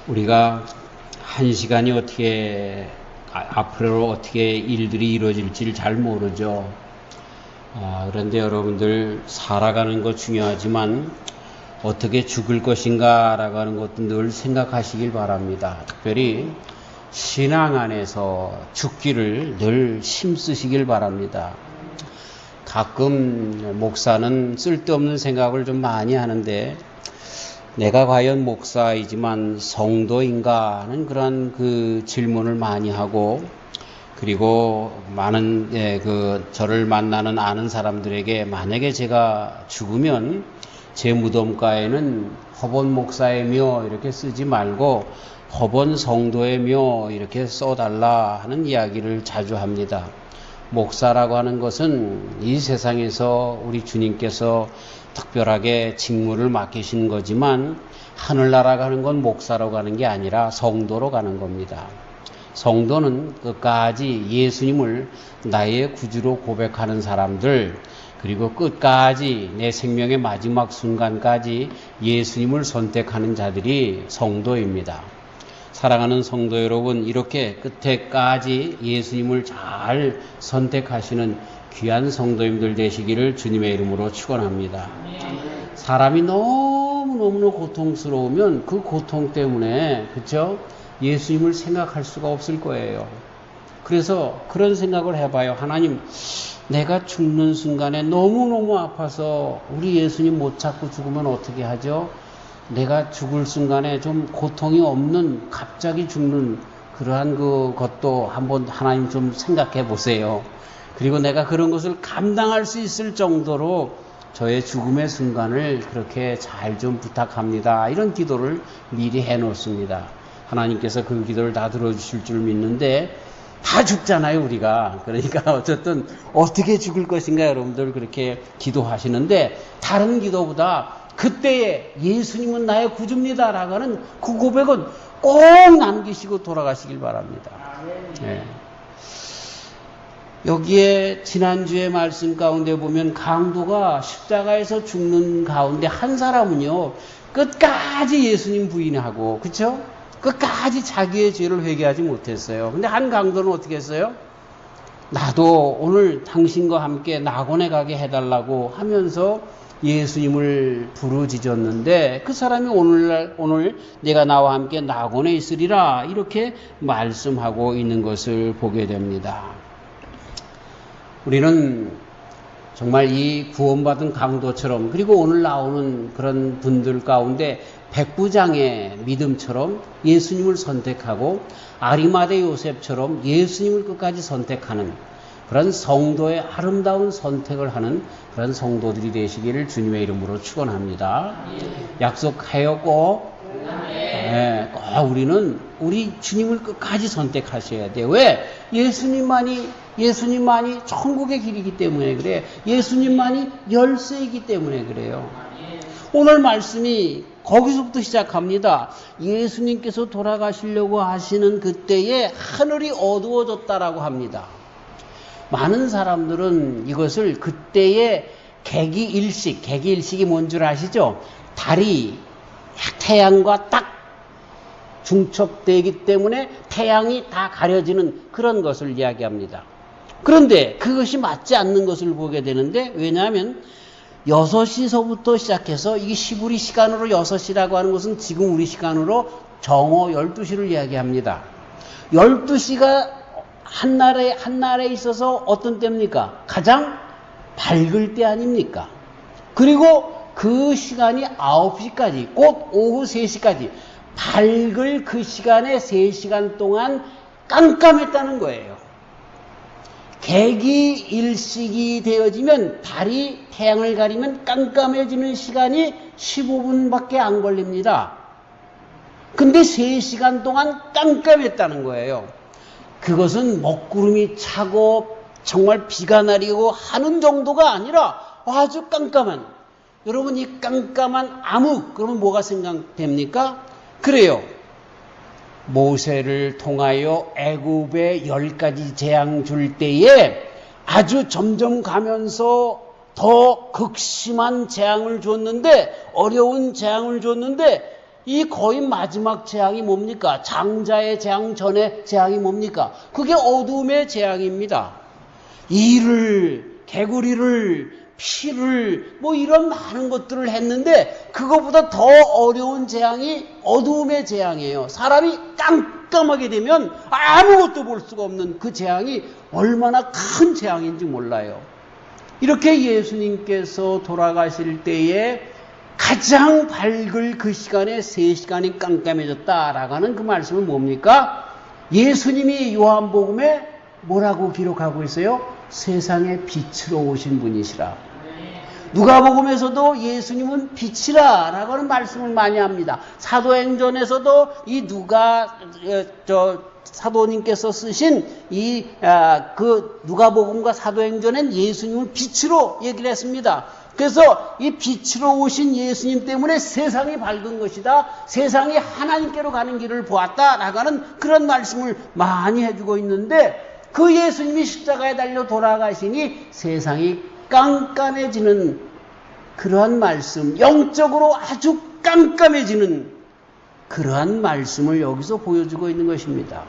우리가 한 시간이 앞으로 어떻게 일들이 이루어질지를 잘 모르죠. 그런데 여러분들 살아가는 것 중요하지만 어떻게 죽을 것인가 라고 하는 것도 늘 생각하시길 바랍니다. 특별히 신앙 안에서 죽기를 늘 힘쓰시길 바랍니다. 가끔 목사는 쓸데없는 생각을 좀 많이 하는데 내가 과연 목사이지만 성도인가 하는 그런 그 질문을 많이 하고, 그리고 많은 저를 만나는 아는 사람들에게 만약에 제가 죽으면 제 무덤가에는 허본 목사의 묘 이렇게 쓰지 말고 허본 성도의 묘 이렇게 써달라 하는 이야기를 자주 합니다. 목사라고 하는 것은 이 세상에서 우리 주님께서 특별하게 직무를 맡기신 거지만 하늘나라 가는 건 목사로 가는 게 아니라 성도로 가는 겁니다. 성도는 끝까지 예수님을 나의 구주로 고백하는 사람들, 그리고 끝까지 내 생명의 마지막 순간까지 예수님을 선택하는 자들이 성도입니다. 사랑하는 성도 여러분, 이렇게 끝에까지 예수님을 잘 선택하시는 귀한 성도님들 되시기를 주님의 이름으로 축원합니다. 사람이 너무너무 고통스러우면 그 고통 때문에, 그렇죠? 예수님을 생각할 수가 없을 거예요. 그래서 그런 생각을 해봐요. 하나님, 내가 죽는 순간에 너무너무 아파서 우리 예수님 못 찾고 죽으면 어떻게 하죠? 내가 죽을 순간에 좀 고통이 없는, 갑자기 죽는 그러한 것도 한번 하나님 좀 생각해 보세요. 그리고 내가 그런 것을 감당할 수 있을 정도로 저의 죽음의 순간을 그렇게 잘 좀 부탁합니다. 이런 기도를 미리 해 놓습니다. 하나님께서 그 기도를 다 들어주실 줄 믿는데 다 죽잖아요, 우리가. 그러니까 어쨌든 어떻게 죽을 것인가 여러분들 그렇게 기도하시는데, 다른 기도보다 그때에 예수님은 나의 구주입니다 라고 하는 그 고백은 꼭 남기시고 돌아가시길 바랍니다. 네. 여기에 지난주의 말씀 가운데 보면 강도가 십자가에서 죽는 가운데 한 사람은요, 끝까지 예수님 부인하고, 그쵸? 끝까지 자기의 죄를 회개하지 못했어요. 근데 한 강도는 어떻게 했어요? 나도 오늘 당신과 함께 낙원에 가게 해달라고 하면서 예수님을 부르짖었는데, 그 사람이 오늘 내가 나와 함께 낙원에 있으리라 이렇게 말씀하고 있는 것을 보게 됩니다. 우리는 정말 이 구원받은 강도처럼, 그리고 오늘 나오는 그런 분들 가운데 백부장의 믿음처럼 예수님을 선택하고 아리마대 요셉처럼 예수님을 끝까지 선택하는 그런 성도의 아름다운 선택을 하는 그런 성도들이 되시기를 주님의 이름으로 축원합니다. 약속하여 꼭 우리는 우리 주님을 끝까지 선택하셔야 돼요. 왜? 예수님만이 천국의 길이기 때문에 그래. 예수님만이 열쇠이기 때문에 그래요. 오늘 말씀이 거기서부터 시작합니다. 예수님께서 돌아가시려고 하시는 그때에 하늘이 어두워졌다라고 합니다. 많은 사람들은 이것을 그때의 개기일식이 뭔 줄 아시죠? 달이 태양과 딱 중첩되기 때문에 태양이 다 가려지는 그런 것을 이야기합니다. 그런데 그것이 맞지 않는 것을 보게 되는데, 왜냐하면 6시서부터 시작해서 이게 시부리 시간으로 6시라고 하는 것은 지금 우리 시간으로 정오 12시를 이야기합니다. 12시가 한 날에 있어서 어떤 때입니까? 가장 밝을 때 아닙니까? 그리고 그 시간이 9시까지, 곧 오후 3시까지 밝을 그 시간에 3시간 동안 깜깜했다는 거예요. 개기일식이 되어지면, 달이 태양을 가리면 깜깜해지는 시간이 15분밖에 안 걸립니다. 근데 3시간 동안 깜깜했다는 거예요. 그것은 먹구름이 차고 정말 비가 내리고 하는 정도가 아니라 아주 깜깜한, 여러분 이 깜깜한 암흑, 그러면 뭐가 생각됩니까? 그래요. 모세를 통하여 애굽에 10가지 재앙 줄 때에 아주 점점 가면서 더 극심한 재앙을 줬는데, 어려운 재앙을 줬는데 이 거의 마지막 재앙이 뭡니까? 장자의 재앙 전에 재앙이 뭡니까? 그게 어둠의 재앙입니다. 이를, 개구리를, 피를, 뭐 이런 많은 것들을 했는데 그것보다 더 어려운 재앙이 어둠의 재앙이에요. 사람이 깜깜하게 되면 아무것도 볼 수가 없는 그 재앙이 얼마나 큰 재앙인지 몰라요. 이렇게 예수님께서 돌아가실 때에 가장 밝을 그 시간에 3시간이 깜깜해졌다라고 하는 그 말씀은 뭡니까? 예수님이 요한복음에 뭐라고 기록하고 있어요? 세상의 빛으로 오신 분이시라. 누가복음에서도 예수님은 빛이라 라고 하는 말씀을 많이 합니다. 사도행전에서도 이 사도님께서 쓰신 그 누가복음과 사도행전엔 예수님을 빛으로 얘기를 했습니다. 그래서 이 빛으로 오신 예수님 때문에 세상이 밝은 것이다. 세상이 하나님께로 가는 길을 보았다라고 하는 그런 말씀을 많이 해주고 있는데 그 예수님이 십자가에 달려 돌아가시니 세상이 깜깜해지는 그러한 말씀, 영적으로 아주 깜깜해지는 그러한 말씀을 여기서 보여주고 있는 것입니다.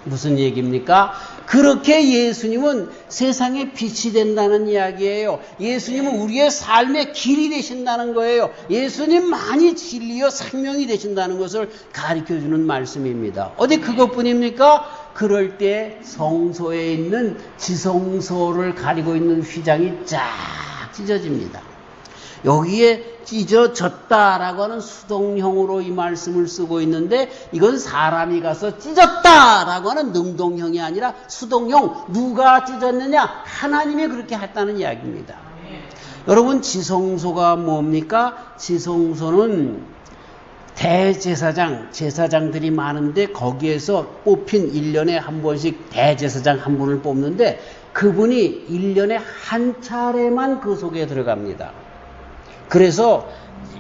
무슨 얘기입니까? 그렇게 예수님은 세상의 빛이 된다는 이야기예요. 예수님은 우리의 삶의 길이 되신다는 거예요. 예수님만이 진리요 생명이 되신다는 것을 가르쳐주는 말씀입니다. 어디 그것뿐입니까? 그럴 때 성소에 있는 지성소를 가리고 있는 휘장이 쫙 찢어집니다. 여기에 찢어졌다라고 하는 수동형으로 이 말씀을 쓰고 있는데 이건 사람이 가서 찢었다라고 하는 능동형이 아니라 수동형. 누가 찢었느냐? 하나님이 그렇게 했다는 이야기입니다. 여러분, 지성소가 뭡니까? 지성소는 대제사장, 제사장들이 많은데 거기에서 뽑힌 1년에 한 번씩 대제사장 한 분을 뽑는데 그분이 1년에 한 차례만 그 속에 들어갑니다. 그래서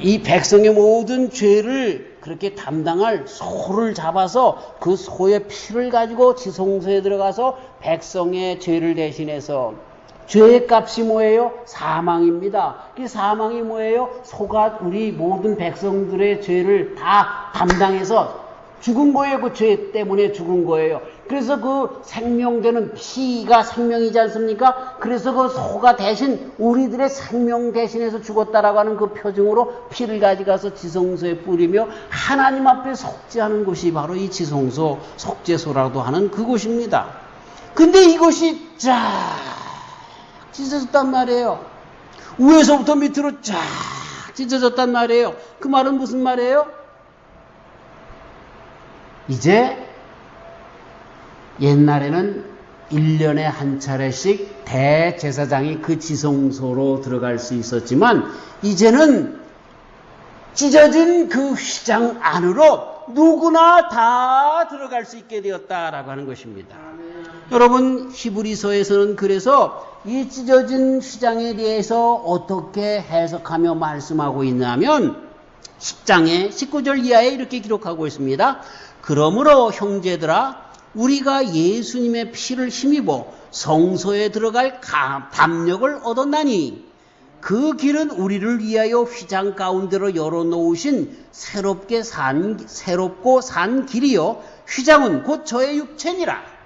이 백성의 모든 죄를 그렇게 담당할 소를 잡아서 그 소의 피를 가지고 지성소에 들어가서 백성의 죄를 대신해서 죄의 값이 뭐예요? 사망입니다. 그 사망이 뭐예요? 소가 우리 모든 백성들의 죄를 다 담당해서 죽은 거예요. 그 죄 때문에 죽은 거예요. 그래서 그 생명되는 피가 생명이지 않습니까? 그래서 그 소가 대신 우리들의 생명 대신해서 죽었다라고 하는 그 표징으로 피를 가져가서 지성소에 뿌리며 하나님 앞에 속죄하는 곳이 바로 이 지성소, 속죄소라고 하는 그곳입니다. 근데 이것이 쫙 찢어졌단 말이에요. 위에서부터 밑으로 쫙 찢어졌단 말이에요. 그 말은 무슨 말이에요? 이제 옛날에는 1년에 한 차례씩 대제사장이 그 지성소로 들어갈 수 있었지만 이제는 찢어진 그 휘장 안으로 누구나 다 들어갈 수 있게 되었다라고 하는 것입니다. 여러분, 히브리서에서는 그래서 이 찢어진 휘장에 대해서 어떻게 해석하며 말씀하고 있냐면 10장의 19절 이하에 이렇게 기록하고 있습니다. 그러므로 형제들아, 우리가 예수님의 피를 힘입어 성소에 들어갈 담력을 얻었나니 그 길은 우리를 위하여 휘장 가운데로 열어놓으신 새롭고 산 길이요 휘장은 곧 저의 육체니라.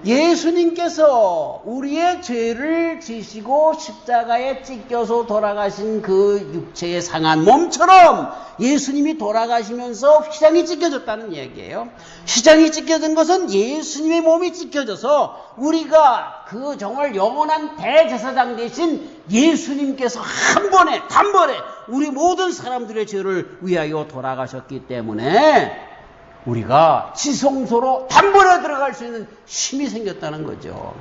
예수님께서 우리의 죄를 지시고 십자가에 찢겨서 돌아가신 그 육체의 상한 몸처럼 예수님이 돌아가시면서 휘장이 찢겨졌다는 얘기예요. 휘장이 찢겨진 것은 예수님의 몸이 찢겨져서 우리가 그 정말 영원한 대제사장 대신 예수님께서 한 번에 단번에 우리 모든 사람들의 죄를 위하여 돌아가셨기 때문에 우리가 지성소로 단번에 들어갈 수 있는 힘이 생겼다는 거죠.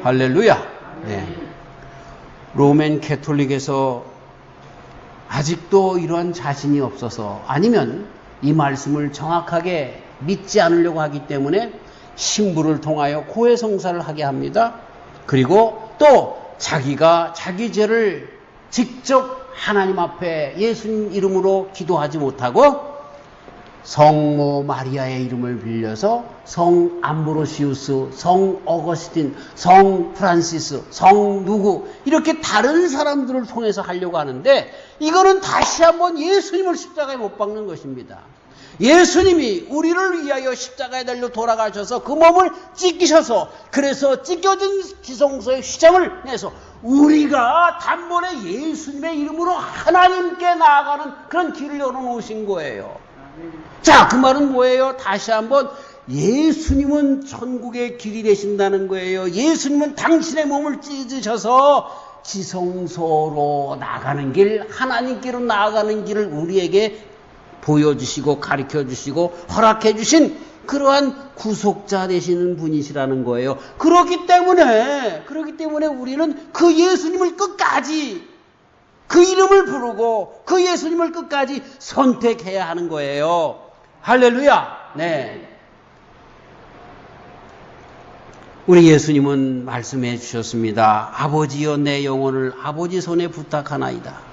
할렐루야. 네. 로맨 캐톨릭에서 아직도 이러한 자신이 없어서 아니면 이 말씀을 정확하게 믿지 않으려고 하기 때문에 신부를 통하여 고해성사를 하게 합니다. 그리고 또 자기가 자기 죄를 직접 하나님 앞에 예수님 이름으로 기도하지 못하고 성모 마리아의 이름을 빌려서 성 암브로시우스, 성 어거스틴, 성 프란시스, 성 누구 이렇게 다른 사람들을 통해서 하려고 하는데 이거는 다시 한번 예수님을 십자가에 못 박는 것입니다. 예수님이 우리를 위하여 십자가에 달려 돌아가셔서 그 몸을 찢기셔서 그래서 찢겨진 지성소의 휘장을 내서 우리가 단번에 예수님의 이름으로 하나님께 나아가는 그런 길을 열어놓으신 거예요. 자, 그 말은 뭐예요? 다시 한번 예수님은 천국의 길이 되신다는 거예요. 예수님은 당신의 몸을 찢으셔서 지성소로 나가는 길, 하나님께로 나아가는 길을 우리에게 보여주시고 가르쳐주시고 허락해주신 그러한 구속자 되시는 분이시라는 거예요. 그렇기 때문에 우리는 그 예수님을 끝까지 그 이름을 부르고 그 예수님을 끝까지 선택해야 하는 거예요. 할렐루야. 네. 우리 예수님은 말씀해 주셨습니다. 아버지여 내 영혼을 아버지 손에 부탁하나이다.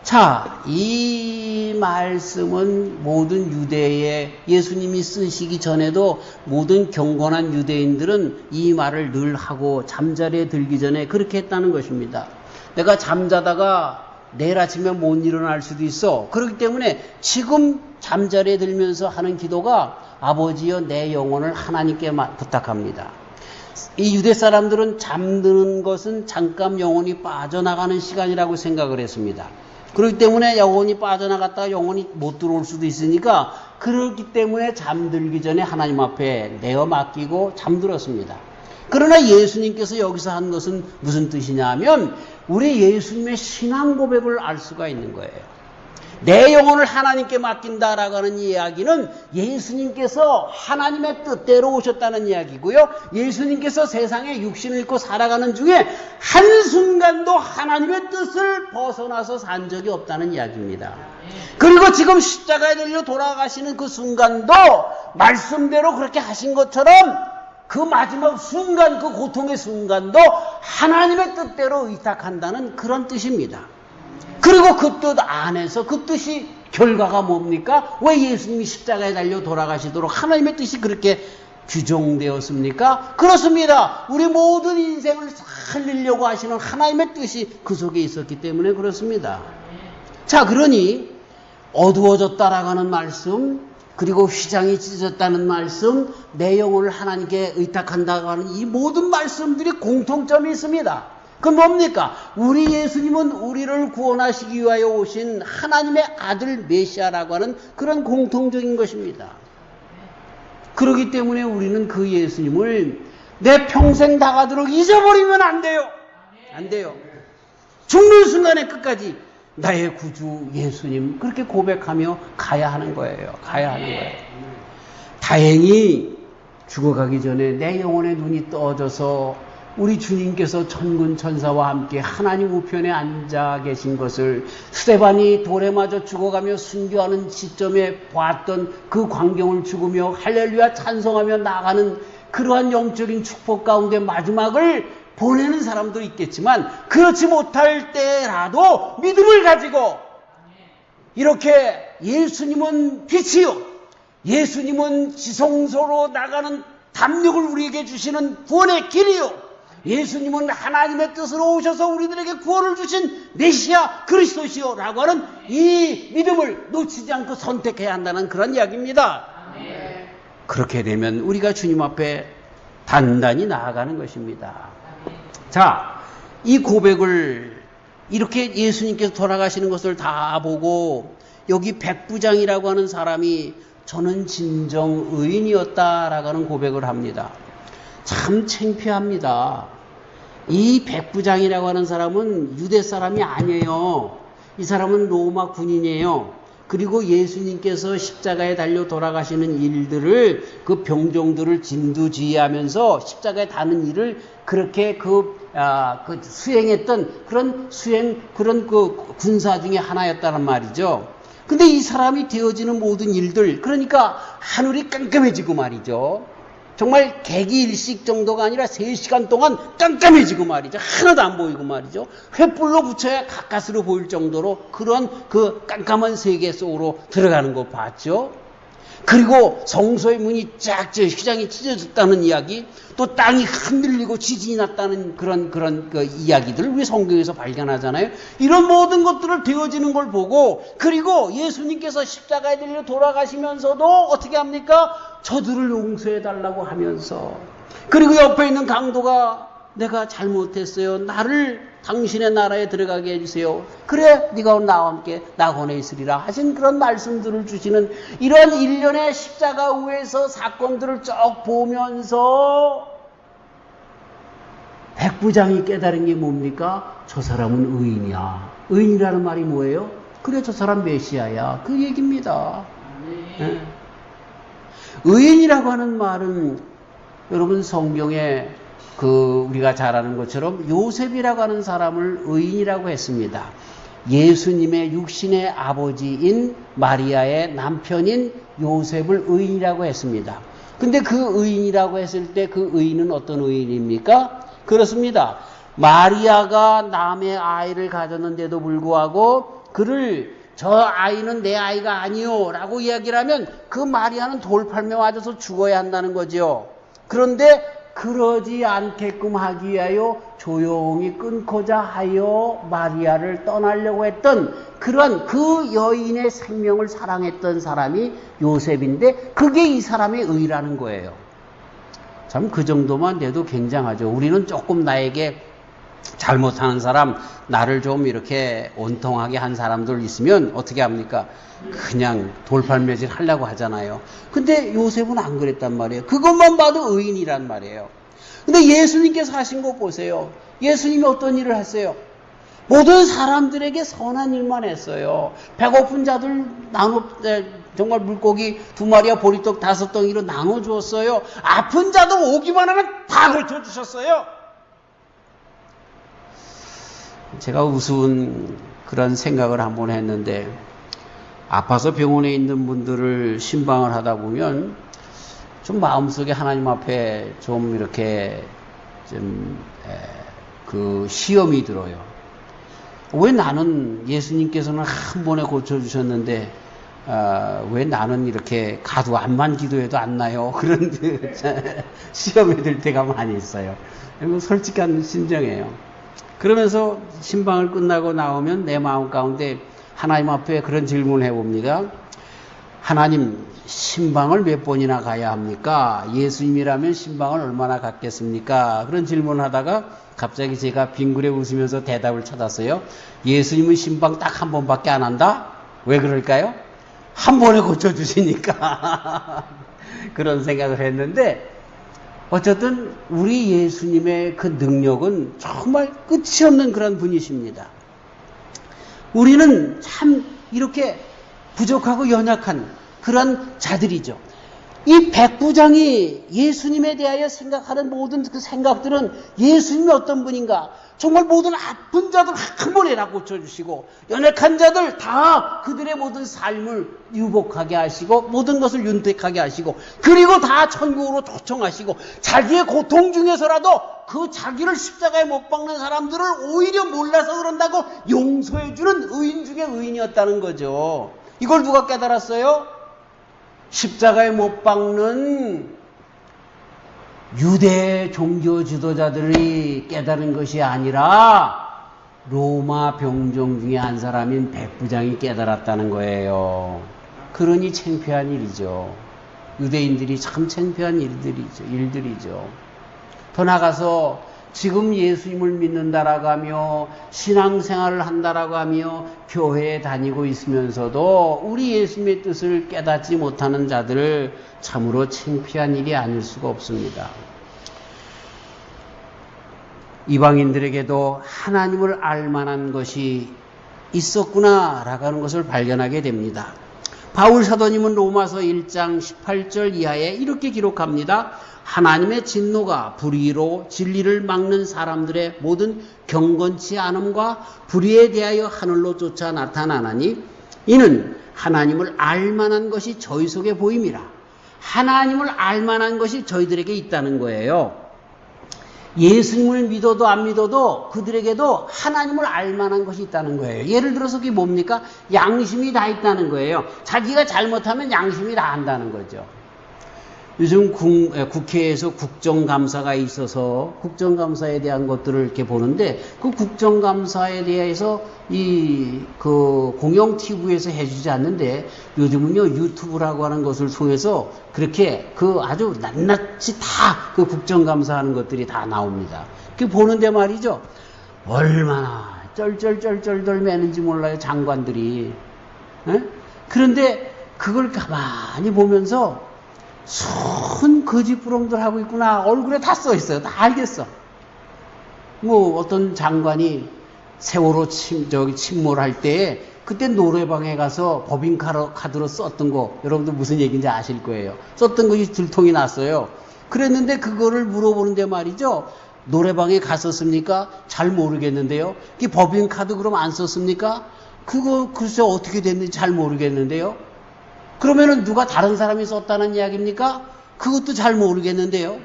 자, 이 말씀은 모든 유대에 예수님이 쓰시기 전에도 모든 경건한 유대인들은 이 말을 늘 하고 잠자리에 들기 전에 그렇게 했다는 것입니다. 내가 잠자다가 내일 아침에 못 일어날 수도 있어. 그렇기 때문에 지금 잠자리에 들면서 하는 기도가 아버지여 내 영혼을 하나님께 부탁합니다. 이 유대 사람들은 잠드는 것은 잠깐 영혼이 빠져나가는 시간이라고 생각을 했습니다. 그렇기 때문에 영혼이 빠져나갔다가 영혼이 못 들어올 수도 있으니까 그렇기 때문에 잠들기 전에 하나님 앞에 내어 맡기고 잠들었습니다. 그러나 예수님께서 여기서 한 것은 무슨 뜻이냐 하면 우리 예수님의 신앙 고백을 알 수가 있는 거예요. 내 영혼을 하나님께 맡긴다라고 하는 이야기는 예수님께서 하나님의 뜻대로 오셨다는 이야기고요. 예수님께서 세상에 육신을 입고 살아가는 중에 한순간도 하나님의 뜻을 벗어나서 산 적이 없다는 이야기입니다. 그리고 지금 십자가에 달려 돌아가시는 그 순간도 말씀대로 그렇게 하신 것처럼 그 마지막 순간, 그 고통의 순간도 하나님의 뜻대로 의탁한다는 그런 뜻입니다. 그리고 그 뜻 안에서 그 뜻이 결과가 뭡니까? 왜 예수님이 십자가에 달려 돌아가시도록 하나님의 뜻이 그렇게 규정되었습니까? 그렇습니다. 우리 모든 인생을 살리려고 하시는 하나님의 뜻이 그 속에 있었기 때문에 그렇습니다. 자, 그러니 어두워졌다라고 하는 말씀, 그리고 휘장이 찢어졌다는 말씀, 내 영혼을 하나님께 의탁한다고 하는 이 모든 말씀들이 공통점이 있습니다. 그건 뭡니까? 우리 예수님은 우리를 구원하시기 위하여 오신 하나님의 아들 메시아라고 하는 그런 공통적인 것입니다. 그렇기 때문에 우리는 그 예수님을 내 평생 다 가도록 잊어버리면 안 돼요. 안 돼요. 죽는 순간에 끝까지 나의 구주 예수님 그렇게 고백하며 가야 하는 거예요. 가야 하는 거예요. 다행히 죽어가기 전에 내 영혼의 눈이 떠져서 우리 주님께서 천군 천사와 함께 하나님 우편에 앉아 계신 것을 스데반이 돌에 맞아 죽어가며 순교하는 시점에 봤던 그 광경을 죽으며 할렐루야 찬송하며 나가는 그러한 영적인 축복 가운데 마지막을 보내는 사람도 있겠지만 그렇지 못할 때라도 믿음을 가지고 이렇게 예수님은 빛이요, 예수님은 지성소로 나가는 담력을 우리에게 주시는 구원의 길이요, 예수님은 하나님의 뜻으로 오셔서 우리들에게 구원을 주신 메시아 그리스도시요 라고 하는 이 믿음을 놓치지 않고 선택해야 한다는 그런 이야기입니다. 아멘. 그렇게 되면 우리가 주님 앞에 단단히 나아가는 것입니다. 자, 이 고백을 이렇게 예수님께서 돌아가시는 것을 다 보고 여기 백부장이라고 하는 사람이 저는 진정 의인이었다라고 하는 고백을 합니다. 참 창피합니다. 이 백부장이라고 하는 사람은 유대 사람이 아니에요. 이 사람은 로마 군인이에요. 그리고 예수님께서 십자가에 달려 돌아가시는 일들을 그 병종들을 진두지휘하면서 십자가에 다는 일을 그렇게 수행했던 그런 군사 중에 하나였다는 말이죠. 근데 이 사람이 되어지는 모든 일들, 그러니까 하늘이 깜깜해지고 말이죠. 정말 개기일식 정도가 아니라 3시간 동안 깜깜해지고 말이죠. 하나도 안 보이고 말이죠. 횃불로 붙여야 가까스로 보일 정도로 그런 그 깜깜한 세계 속으로 들어가는 거 봤죠. 그리고 성소의 문이 쫙 휘장이 찢어졌다는 이야기, 또 땅이 흔들리고 지진이 났다는 그런 그 이야기들을 우리 성경에서 발견하잖아요. 이런 모든 것들을 되어지는 걸 보고, 그리고 예수님께서 십자가에 달려 돌아가시면서도 어떻게 합니까? 저들을 용서해 달라고 하면서, 그리고 옆에 있는 강도가 내가 잘못했어요. 나를 당신의 나라에 들어가게 해주세요. 그래, 네가 오늘 나와 함께 낙원에 있으리라 하신 그런 말씀들을 주시는 이런 일련의 십자가 위에서 사건들을 쭉 보면서 백부장이 깨달은 게 뭡니까? 저 사람은 의인이야. 의인이라는 말이 뭐예요? 그래, 저 사람 메시아야. 그 얘기입니다. 네. 의인이라고 하는 말은 여러분 성경에 우리가 잘 아는 것처럼 요셉이라고 하는 사람을 의인이라고 했습니다. 예수님의 육신의 아버지인 마리아의 남편인 요셉을 의인이라고 했습니다. 근데 그 의인이라고 했을 때 그 의인은 어떤 의인입니까? 그렇습니다. 마리아가 남의 아이를 가졌는데도 불구하고 그를 저 아이는 내 아이가 아니요 라고 이야기를 하면 그 마리아는 돌팔매 맞아서 죽어야 한다는 거죠. 그런데 그러지 않게끔 하기 위하여 조용히 끊고자 하여 마리아를 떠나려고 했던 그런 그 여인의 생명을 사랑했던 사람이 요셉인데 그게 이 사람의 의라는 거예요. 참 그 정도만 돼도 굉장하죠. 우리는 조금 나에게 잘못하는 사람, 나를 좀 이렇게 온통하게 한 사람들 있으면 어떻게 합니까? 그냥 돌팔매질 하려고 하잖아요. 근데 요셉은 안 그랬단 말이에요. 그것만 봐도 의인이란 말이에요. 근데 예수님께서 하신 거 보세요. 예수님이 어떤 일을 했어요? 모든 사람들에게 선한 일만 했어요. 배고픈 자들 정말 물고기 2마리와 보리떡 5덩이로 나눠주었어요. 아픈 자들 오기만 하면 다 고쳐주셨어요. 제가 우스운 그런 생각을 한번 했는데, 아파서 병원에 있는 분들을 신방을 하다 보면 좀 마음속에 하나님 앞에 좀 이렇게 그 시험이 들어요. 왜 나는 예수님께서는 한 번에 고쳐주셨는데 왜 나는 이렇게 가도 암만 기도해도 안 나요? 그런 시험이 들 때가 많이 있어요. 솔직한 심정이에요. 그러면서 신방을 끝나고 나오면 내 마음 가운데 하나님 앞에 그런 질문을 해봅니다. 하나님, 신방을 몇 번이나 가야 합니까? 예수님이라면 신방을 얼마나 갔겠습니까? 그런 질문을 하다가 갑자기 제가 빙그레 웃으면서 대답을 찾았어요. 예수님은 신방 딱 한 번밖에 안 한다? 왜 그럴까요? 한 번에 고쳐주시니까. 그런 생각을 했는데, 어쨌든 우리 예수님의 그 능력은 정말 끝이 없는 그런 분이십니다. 우리는 참 이렇게 부족하고 연약한 그런 자들이죠. 이 백부장이 예수님에 대하여 생각하는 모든 그 생각들은 예수님이 어떤 분인가, 정말 모든 아픈 자들 한 번에 다 고쳐주시고 연약한 자들 다 그들의 모든 삶을 유복하게 하시고 모든 것을 윤택하게 하시고 그리고 다 천국으로 초청하시고 자기의 고통 중에서라도 그 자기를 십자가에 못 박는 사람들을 오히려 몰라서 그런다고 용서해주는 의인 중에 의인이었다는 거죠. 이걸 누가 깨달았어요? 십자가에 못 박는 유대 종교 지도자들이 깨달은 것이 아니라 로마 병정 중에 한 사람인 백부장이 깨달았다는 거예요. 그러니 창피한 일이죠. 유대인들이 참 창피한 일들이죠. 더 나가서 지금 예수님을 믿는다라고 하며 신앙생활을 한다라고 하며 교회에 다니고 있으면서도 우리 예수님의 뜻을 깨닫지 못하는 자들을 참으로 창피한 일이 아닐 수가 없습니다. 이방인들에게도 하나님을 알 만한 것이 있었구나라고 하는 것을 발견하게 됩니다. 바울 사도님은 로마서 1장 18절 이하에 이렇게 기록합니다. 하나님의 진노가 불의로 진리를 막는 사람들의 모든 경건치 않음과 불의에 대하여 하늘로 쫓아 나타나나니 이는 하나님을 알만한 것이 저희 속에 보임이라. 하나님을 알만한 것이 저희들에게 있다는 거예요. 예수님을 믿어도 안 믿어도 그들에게도 하나님을 알만한 것이 있다는 거예요. 예를 들어서 그게 뭡니까? 양심이 다 있다는 거예요. 자기가 잘못하면 양심이 다 안다는 거죠. 요즘 국회에서 국정감사가 있어서 국정감사에 대한 것들을 이렇게 보는데 그 국정감사에 대해서 공영 TV에서 해주지 않는데 요즘은요 유튜브라고 하는 것을 통해서 그렇게 아주 낱낱이 다 그 국정감사하는 것들이 다 나옵니다. 그 보는데 말이죠. 얼마나 쩔쩔쩔쩔 매는지 몰라요 장관들이. 에? 그런데 그걸 가만히 보면서 순 거짓부렁들 하고 있구나. 얼굴에 다 써 있어요. 다 알겠어. 뭐 어떤 장관이 세월호 침몰할 때에 그때 노래방에 가서 법인카드로 썼던 거 여러분들 무슨 얘기인지 아실 거예요. 썼던 것이 들통이 났어요. 그랬는데 그거를 물어보는데 말이죠. 노래방에 갔었습니까? 잘 모르겠는데요. 이 법인카드 그럼 안 썼습니까? 그거 글쎄 어떻게 됐는지 잘 모르겠는데요. 그러면은 누가 다른 사람이 썼다는 이야기입니까? 그것도 잘 모르겠는데요.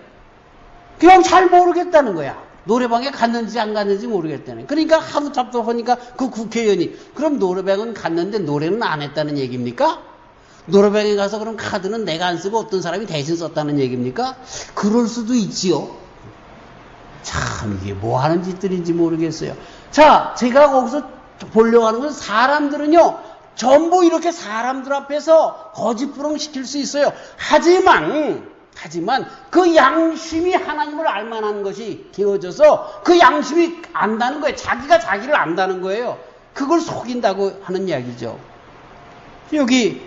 그냥 잘 모르겠다는 거야. 노래방에 갔는지 안 갔는지 모르겠다는. 그러니까 하도 답답하니까 그 국회의원이 그럼 노래방은 갔는데 노래는 안 했다는 얘기입니까? 노래방에 가서 그럼 카드는 내가 안 쓰고 어떤 사람이 대신 썼다는 얘기입니까? 그럴 수도 있지요. 참 이게 뭐 하는 짓들인지 모르겠어요. 자, 제가 거기서 보려고 하는 건 사람들은요 전부 이렇게 사람들 앞에서 거짓부렁 시킬 수 있어요. 하지만 그 양심이 하나님을 알만한 것이 되어져서 그 양심이 안다는 거예요. 자기가 자기를 안다는 거예요. 그걸 속인다고 하는 이야기죠. 여기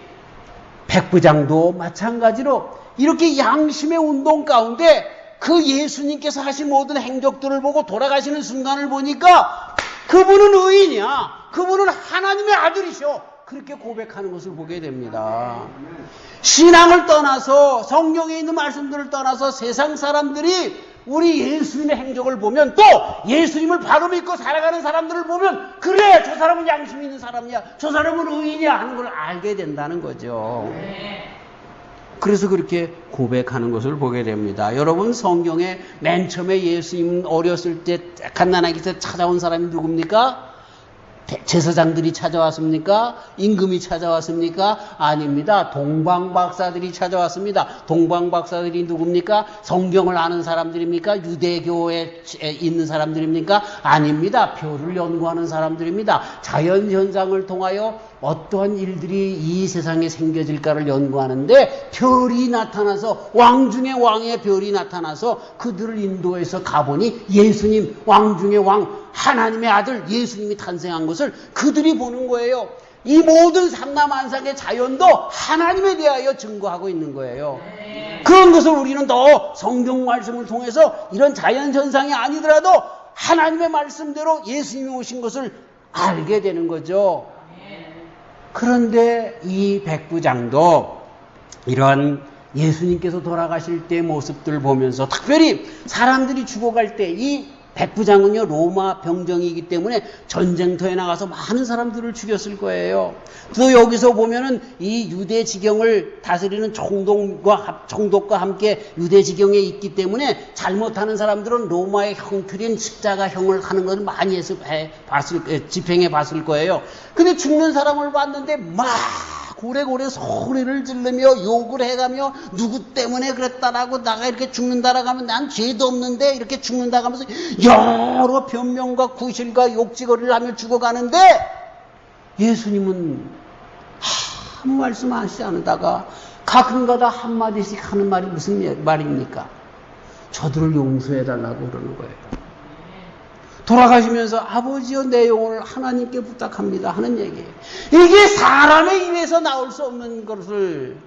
백부장도 마찬가지로 이렇게 양심의 운동 가운데 그 예수님께서 하신 모든 행적들을 보고 돌아가시는 순간을 보니까 그분은 의인이야. 그분은 하나님의 아들이셔. 그렇게 고백하는 것을 보게 됩니다. 신앙을 떠나서 성경에 있는 말씀들을 떠나서 세상 사람들이 우리 예수님의 행적을 보면 또 예수님을 바로 믿고 살아가는 사람들을 보면 그래 저 사람은 양심 있는 사람이야 저 사람은 의인이야 하는 걸 알게 된다는 거죠. 그래서 그렇게 고백하는 것을 보게 됩니다. 여러분 성경에 맨 처음에 예수님 어렸을 때 갓난아기 찾아온 사람이 누굽니까? 제사장들이 찾아왔습니까? 임금이 찾아왔습니까? 아닙니다. 동방박사들이 찾아왔습니다. 동방박사들이 누굽니까? 성경을 아는 사람들입니까? 유대교에 있는 사람들입니까? 아닙니다. 별을 연구하는 사람들입니다. 자연현상을 통하여 어떠한 일들이 이 세상에 생겨질까를 연구하는데 별이 나타나서 왕 중에 왕의 별이 나타나서 그들을 인도해서 가보니 예수님 왕 중에 왕 하나님의 아들 예수님이 탄생한 것을 그들이 보는 거예요. 이 모든 삼라만상의 자연도 하나님에 대하여 증거하고 있는 거예요. 그런 것을 우리는 더 성경 말씀을 통해서 이런 자연현상이 아니더라도 하나님의 말씀대로 예수님이 오신 것을 알게 되는 거죠. 그런데 이 백부장도 이러한 예수님께서 돌아가실 때 모습들을 보면서 특별히 사람들이 죽어갈 때 이 백부장은요 로마 병정이기 때문에 전쟁터에 나가서 많은 사람들을 죽였을 거예요. 또 여기서 보면은 이 유대 지경을 다스리는 총독과 함께 유대 지경에 있기 때문에 잘못하는 사람들은 로마의 형틀인 십자가형을 하는 것을 많이 집행해 봤을 거예요. 근데 죽는 사람을 봤는데 막 고래고래 소리를 지르며 욕을 해가며 누구 때문에 그랬다라고 나가 이렇게 죽는다라고 하면 난 죄도 없는데 이렇게 죽는다고 하면서 여러 변명과 구실과 욕지거리를 하며 죽어가는데 예수님은 아무 말씀 하시지 않다가 가끔가다 한마디씩 하는 말이 무슨 말입니까? 저들을 용서해달라고 그러는 거예요. 돌아가시면서 아버지여 내 영혼을 하나님께 부탁합니다 하는 얘기예요. 이게 사람의 입에서 나올 수 없는 것을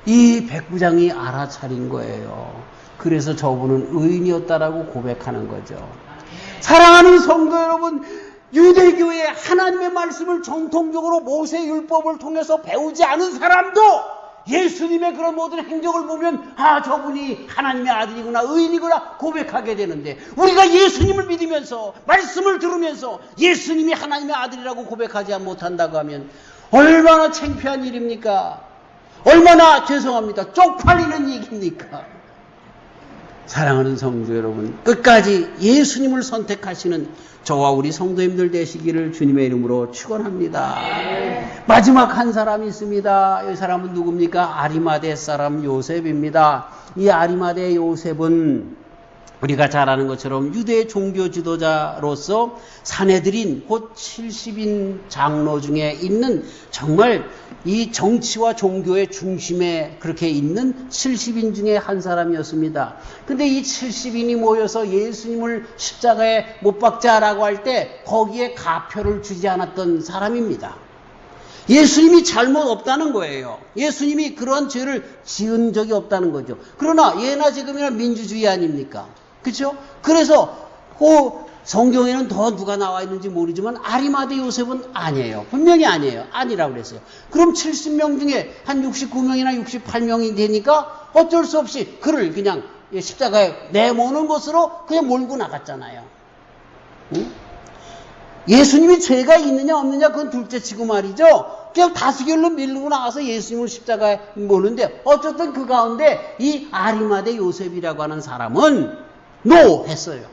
이 백부장이 알아차린 거예요. 그래서 저분은 의인이었다라고 고백하는 거죠. 사랑하는 성도 여러분, 유대교의 하나님의 말씀을 정통적으로 모세율법을 통해서 배우지 않은 사람도 예수님의 그런 모든 행적을 보면 아 저분이 하나님의 아들이구나 의인이구나 고백하게 되는데 우리가 예수님을 믿으면서 말씀을 들으면서 예수님이 하나님의 아들이라고 고백하지 못한다고 하면 얼마나 창피한 일입니까? 얼마나 죄송합니다 쪽팔리는 얘기입니까? 사랑하는 성도 여러분, 끝까지 예수님을 선택하시는 저와 우리 성도님들 되시기를 주님의 이름으로 축원합니다. 마지막 한 사람이 있습니다. 이 사람은 누굽니까? 아리마대 사람 요셉입니다. 이 아리마대 요셉은 우리가 잘 아는 것처럼 유대 종교 지도자로서 사내들인 곧 70인 장로 중에 있는 정말 이 정치와 종교의 중심에 그렇게 있는 70인 중에 한 사람이었습니다. 근데 이 70인이 모여서 예수님을 십자가에 못 박자라고 할 때 거기에 가표를 주지 않았던 사람입니다. 예수님이 잘못 없다는 거예요. 예수님이 그런 죄를 지은 적이 없다는 거죠. 그러나 예나 지금이나 민주주의 아닙니까? 그렇죠? 그래서 그 성경에는 더 누가 나와 있는지 모르지만 아리마대 요셉은 아니에요. 분명히 아니에요. 아니라고 그랬어요. 그럼 70명 중에 한 69명이나 68명이 되니까 어쩔 수 없이 그를 그냥 십자가에 내모는 것으로 그냥 몰고 나갔잖아요. 응? 예수님이 죄가 있느냐 없느냐 그건 둘째치고 말이죠. 그냥 다수결로 밀고 나가서 예수님을 십자가에 모는데 어쨌든 그 가운데 이 아리마대 요셉이라고 하는 사람은 노 했어요.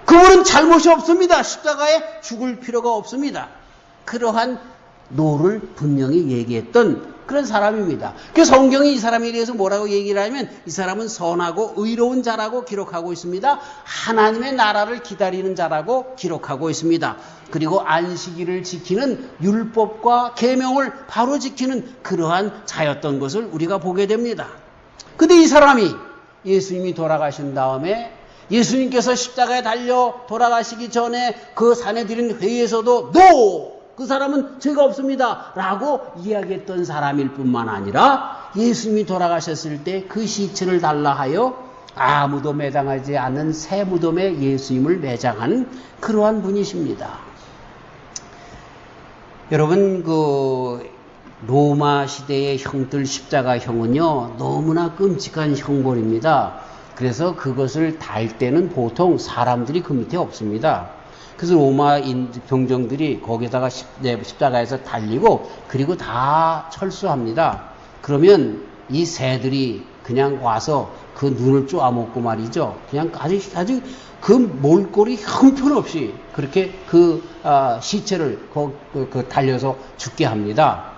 그분은 잘못이 없습니다. 십자가에 죽을 필요가 없습니다. 그러한 노를 분명히 얘기했던 그런 사람입니다. 그래서 성경이 이 사람에 대해서 뭐라고 얘기를 하면 이 사람은 선하고 의로운 자라고 기록하고 있습니다. 하나님의 나라를 기다리는 자라고 기록하고 있습니다. 그리고 안식일을 지키는 율법과 계명을 바로 지키는 그러한 자였던 것을 우리가 보게 됩니다. 근데 이 사람이 예수님이 돌아가신 다음에 예수님께서 십자가에 달려 돌아가시기 전에 그 사내들인 회의에서도 노! 그 사람은 죄가 없습니다. 라고 이야기했던 사람일 뿐만 아니라 예수님이 돌아가셨을 때 그 시체를 달라 하여 아무도 매장하지 않는 새 무덤에 예수님을 매장한 그러한 분이십니다. 여러분, 로마 시대의 형들 십자가형은요, 너무나 끔찍한 형벌입니다. 그래서 그것을 달 때는 보통 사람들이 그 밑에 없습니다. 그래서 로마 병정들이 거기다가 십자가에서 달리고 그리고 다 철수합니다. 그러면 이 새들이 그냥 와서 그 눈을 쪼아먹고 말이죠. 그냥 아주 그 몰골이 형편없이 그렇게 시체를 달려서 죽게 합니다.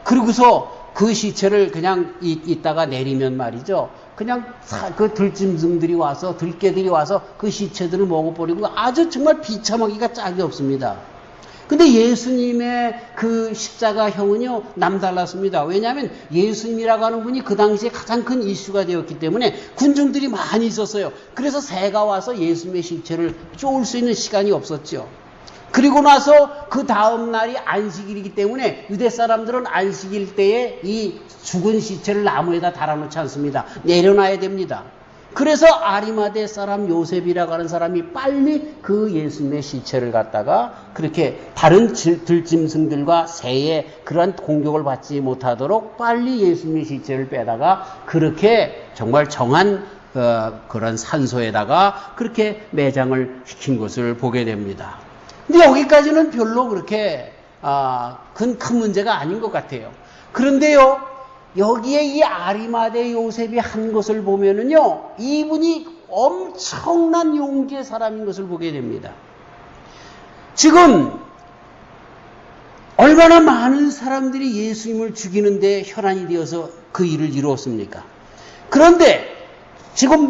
그리고서 그 시체를 그냥 이따가 내리면 말이죠. 그냥 그 들짐승들이 와서, 들개들이 와서 그 시체들을 먹어버리고 아주 정말 비참하기가 짝이 없습니다. 근데 예수님의 그 십자가형은요, 남달랐습니다. 왜냐하면 예수님이라고 하는 분이 그 당시에 가장 큰 이슈가 되었기 때문에 군중들이 많이 있었어요. 그래서 새가 와서 예수님의 시체를 쪼을 수 있는 시간이 없었죠. 그리고 나서 그 다음 날이 안식일이기 때문에 유대 사람들은 안식일 때에 이 죽은 시체를 나무에다 달아놓지 않습니다. 내려놔야 됩니다. 그래서 아리마대 사람 요셉이라고 하는 사람이 빨리 그 예수님의 시체를 갖다가 그렇게 다른 들짐승들과 새의 그러한 공격을 받지 못하도록 빨리 예수님의 시체를 빼다가 그렇게 정말 정한 그런 산소에다가 그렇게 매장을 시킨 것을 보게 됩니다. 근데 여기까지는 별로 그렇게 큰 문제가 아닌 것 같아요. 그런데요, 여기에 이 아리마대 요셉이 한 것을 보면은요, 이분이 엄청난 용기의 사람인 것을 보게 됩니다. 지금 얼마나 많은 사람들이 예수님을 죽이는데 혈안이 되어서 그 일을 이루었습니까? 그런데 지금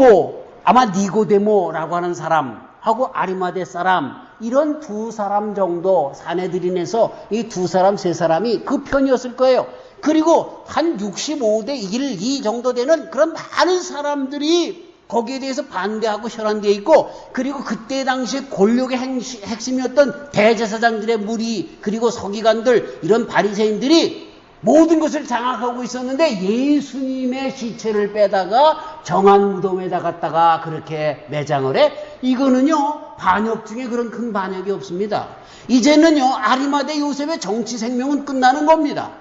아마 니고데모라고 하는 사람하고 아리마대 사람, 이런 두 사람 정도 사내들인에서 이 두 사람, 세 사람이 그 편이었을 거예요. 그리고 한 65대 1, 2 정도 되는 그런 많은 사람들이 거기에 대해서 반대하고 혈안되어 있고, 그리고 그때 당시에 권력의 핵심이었던 대제사장들의 무리, 그리고 서기관들, 이런 바리새인들이 모든 것을 장악하고 있었는데 예수님의 시체를 빼다가 정한 무덤에다 갖다가 그렇게 매장을 해? 이거는요, 반역 중에 그런 큰 반역이 없습니다. 이제는요, 아리마대 요셉의 정치 생명은 끝나는 겁니다.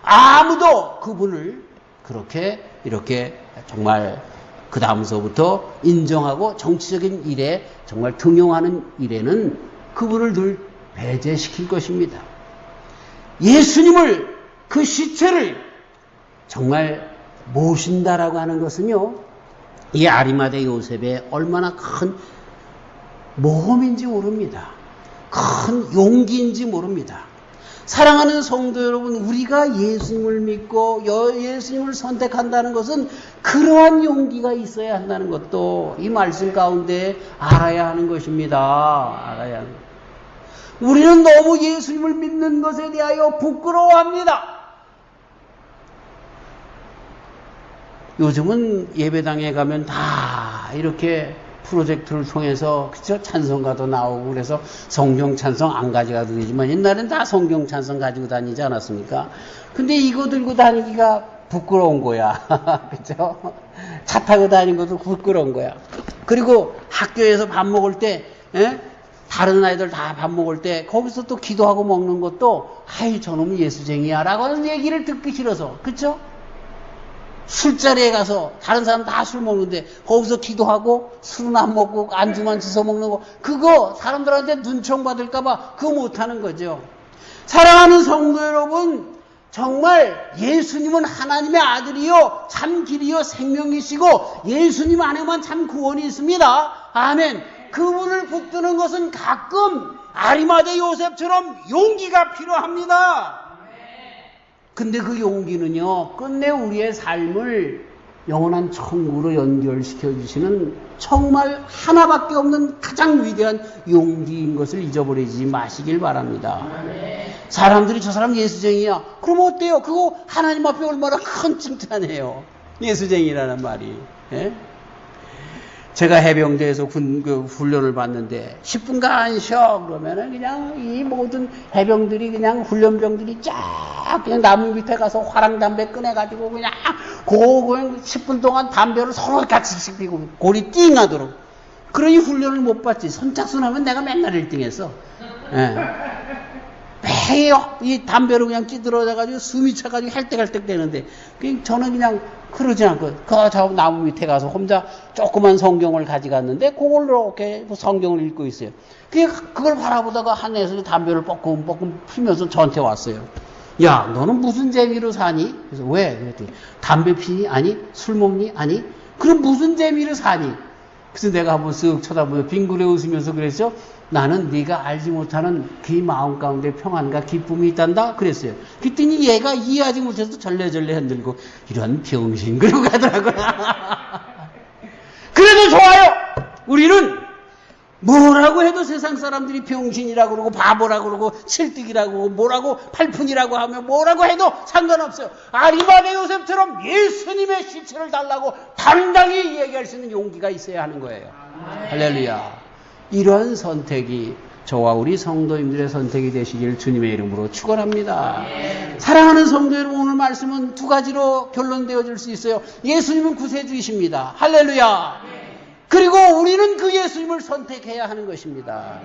아무도 그분을 그렇게 이렇게 정말 그 다음서부터 인정하고 정치적인 일에 정말 등용하는 일에는 그분을 늘 배제시킬 것입니다. 예수님을, 그 시체를 정말 모신다라고 하는 것은요, 이 아리마대 요셉의 얼마나 큰 모험인지 모릅니다. 큰 용기인지 모릅니다. 사랑하는 성도 여러분, 우리가 예수님을 믿고 예수님을 선택한다는 것은 그러한 용기가 있어야 한다는 것도 이 말씀 가운데 알아야 하는 것입니다. 알아야 하는 것. 우리는 너무 예수님을 믿는 것에 대하여 부끄러워합니다. 요즘은 예배당에 가면 다 이렇게 프로젝트를 통해서 그쵸? 찬송가도 나오고 그래서 성경 찬송 안 가져가도 되지만 옛날엔 다 성경 찬송 가지고 다니지 않았습니까? 근데 이거 들고 다니기가 부끄러운 거야. 그쵸? 차 타고 다니는 것도 부끄러운 거야. 그리고 학교에서 밥 먹을 때 다른 아이들 다 밥 먹을 때 거기서 또 기도하고 먹는 것도 아이 저놈은 예수쟁이야 라고 하는 얘기를 듣기 싫어서 그쵸? 술자리에 가서 다른 사람 다 술 먹는데 거기서 기도하고 술은 안 먹고 안주만 주워 먹는 거 그거 사람들한테 눈총 받을까 봐 그거 못하는 거죠. 사랑하는 성도 여러분, 정말 예수님은 하나님의 아들이요 참 길이요 생명이시고 예수님 안에만 참 구원이 있습니다. 아멘. 그분을 붙드는 것은 가끔 아리마대 요셉처럼 용기가 필요합니다. 근데 그 용기는요, 끝내 우리의 삶을 영원한 천국으로 연결시켜 주시는 정말 하나밖에 없는 가장 위대한 용기인 것을 잊어버리지 마시길 바랍니다. 사람들이 저 사람 예수쟁이야. 그럼 어때요? 그거 하나님 앞에 얼마나 큰 칭찬이에요. 예수쟁이라는 말이. 예? 제가 해병대에서 훈련을 받는데 10분간 쉬어 그러면은 그냥 이 모든 해병들이 그냥 훈련병들이 쫙 그냥 나무 밑에 가서 화랑 담배 꺼내가지고 그냥 10분 동안 담배를 서로 같이 피고 골이 띵하도록. 그러니 훈련을 못 받지. 선착순하면 내가 맨날 1등했어. 예. 매일 이 담배로 그냥 찌들어져가지고 숨이 차가지고 헬떡헬떡 되는데 저는 그냥 그러지 않고 저 나무 밑에 가서 혼자 조그만 성경을 가져갔는데 그걸로 이렇게 성경을 읽고 있어요. 그걸 바라보다가 한 애서 담배를 뻐끔뻐끔 피면서 저한테 왔어요. 야, 너는 무슨 재미로 사니? 그래서 왜? 그랬더니 담배 피니? 아니. 술 먹니? 아니. 그럼 무슨 재미로 사니? 그래서 내가 한번 쓱 쳐다보며 빙그레 웃으면서 그랬죠. 나는 네가 알지 못하는 그 마음 가운데 평안과 기쁨이 있단다 그랬어요. 그랬더니 얘가 이해하지 못해서 절레절레 흔들고 이런 병신 그러고 가더라고요. 그래도 좋아요. 우리는 뭐라고 해도 세상 사람들이 병신이라고 그러고 바보라고 그러고 칠뜨기라고 그러고 뭐라고 팔푼이라고 하면 뭐라고 해도 상관없어요. 아리마대 요셉처럼 예수님의 시체를 달라고 당당히 얘기할 수 있는 용기가 있어야 하는 거예요. 할렐루야. 이러한 선택이 저와 우리 성도님들의 선택이 되시길 주님의 이름으로 축원합니다. 사랑하는 성도 여러분, 오늘 말씀은 두 가지로 결론되어질 수 있어요. 예수님은 구세주이십니다. 할렐루야. 그리고 우리는 그 예수님을 선택해야 하는 것입니다.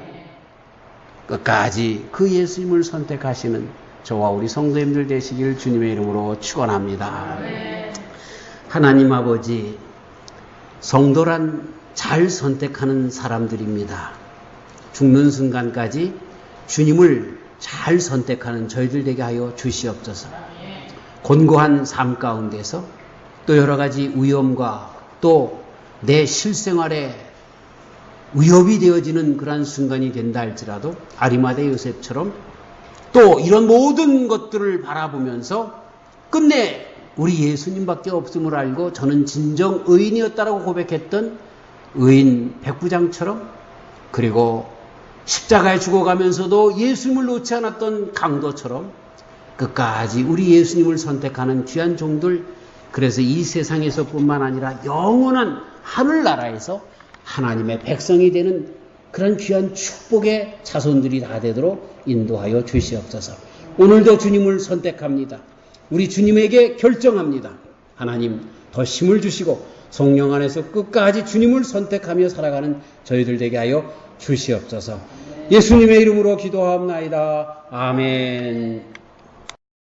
끝까지 그 예수님을 선택하시는 저와 우리 성도님들 되시길 주님의 이름으로 축원합니다. 하나님 아버지, 성도란 잘 선택하는 사람들입니다. 죽는 순간까지 주님을 잘 선택하는 저희들 되게 하여 주시옵소서. 곤고한 삶 가운데서 또 여러 가지 위험과 또 내 실생활에 위협이 되어지는 그러한 순간이 된다 할지라도 아리마대 요셉처럼 또 이런 모든 것들을 바라보면서 끝내 우리 예수님밖에 없음을 알고 저는 진정 의인이었다라고 고백했던 의인 백부장처럼, 그리고 십자가에 죽어가면서도 예수님을 놓지 않았던 강도처럼 끝까지 우리 예수님을 선택하는 귀한 종들, 그래서 이 세상에서뿐만 아니라 영원한 하늘나라에서 하나님의 백성이 되는 그런 귀한 축복의 자손들이 다 되도록 인도하여 주시옵소서. 오늘도 주님을 선택합니다. 우리 주님에게 결정합니다. 하나님 더 힘을 주시고 성령 안에서 끝까지 주님을 선택하며 살아가는 저희들 되게 하여 주시옵소서. 예수님의 이름으로 기도하옵나이다. 아멘.